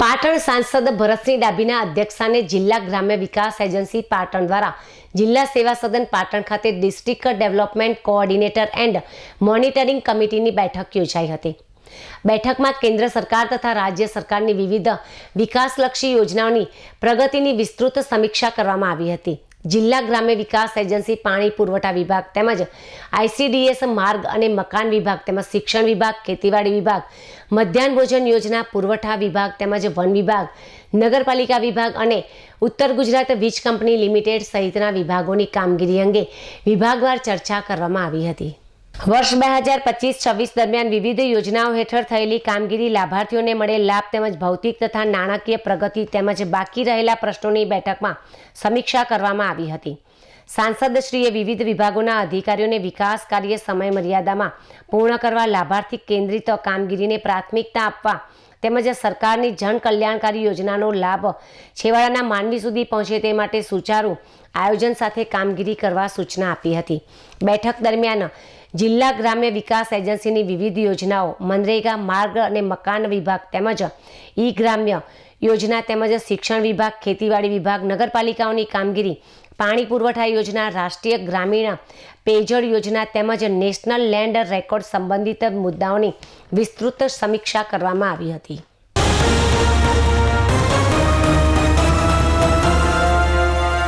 પાટણ સાંસદ ભરતસિંહ ડાભીના અધ્યક્ષસ્થાને જિલ્લા ગ્રામ્ય વિકાસ એજન્સી પાટણ દ્વારા જિલ્લા સેવા સદન પાટણ ખાતે district development coordinator and monitoring કમિટીની બેઠક યોજાઈ હતી। બેઠકમાં કેન્દ્ર સરકાર તથા રાજ્ય સરકારની વિવિધ વિકાસલક્ષી યોજનાઓની પ્રગતિની વિસ્તૃત સમીક્ષા કરવામાં આવી હતી। જિલ્લા ગ્રામ્ય વિકાસ એજન્સી પાણી પુરવઠા વિભાગ તેમજ ICDS માર્ગ અને મકાન વિભાગ તેમજ શિક્ષણ વિભાગ, ખેતીવાડી વિભાગ, મધ્યાહન ભોજન યોજના પુરવઠા વિભાગ તેમજ વન વિભાગ, નગરપાલિકા વિભાગ અને ઉત્તર ગુજરાત વીજ કંપની લિમિટેડ સહિતના વિભાગોની કામગીરી અંગે વિભાગવાર ચર્ચા કરવામાં આવી હતી। વર્ષ 2025-26 દરમિયાન વિવિધ યોજનાઓ હેઠળ થયેલી કામગીરી, લાભાર્થીઓને મળેલ લાભ તેમજ ભૌતિક તથા નાણાકીય પ્રગતિ તેમજ બાકી રહેલા પ્રશ્નોની બેઠકમાં સમીક્ષા કરવામાં આવી હતી। સાંસદશ્રીએ વિવિધ વિભાગોના અધિકારીઓને વિકાસ કાર્ય સમય મર્યાદામાં પૂર્ણ કરવા, લાભાર્થી કેન્દ્રિત કામગીરીને પ્રાથમિકતા આપવા તેમજ સરકારની જન કલ્યાણકારી યોજનાનો લાભ છેવાડાના માનવી સુધી પહોંચે તે માટે સુચારુ આયોજન સાથે કામગીરી કરવા સૂચના આપી હતી। બેઠક દરમિયાન જિલ્લા ગ્રામ્ય વિકાસ એજન્સીની વિવિધ યોજનાઓ, મનરેગા, માર્ગ અને મકાન વિભાગ તેમજ ઈ ગ્રામ્ય યોજના તેમજ શિક્ષણ વિભાગ, ખેતીવાડી વિભાગ, નગરપાલિકાઓની કામગીરી, પાણી પુરવઠા યોજના, રાષ્ટ્રીય ગ્રામીણ પેયજળ યોજના તેમજ નેશનલ લેન્ડ રેકોર્ડ સંબંધિત મુદ્દાઓની વિસ્તૃત સમીક્ષા કરવામાં આવી હતી।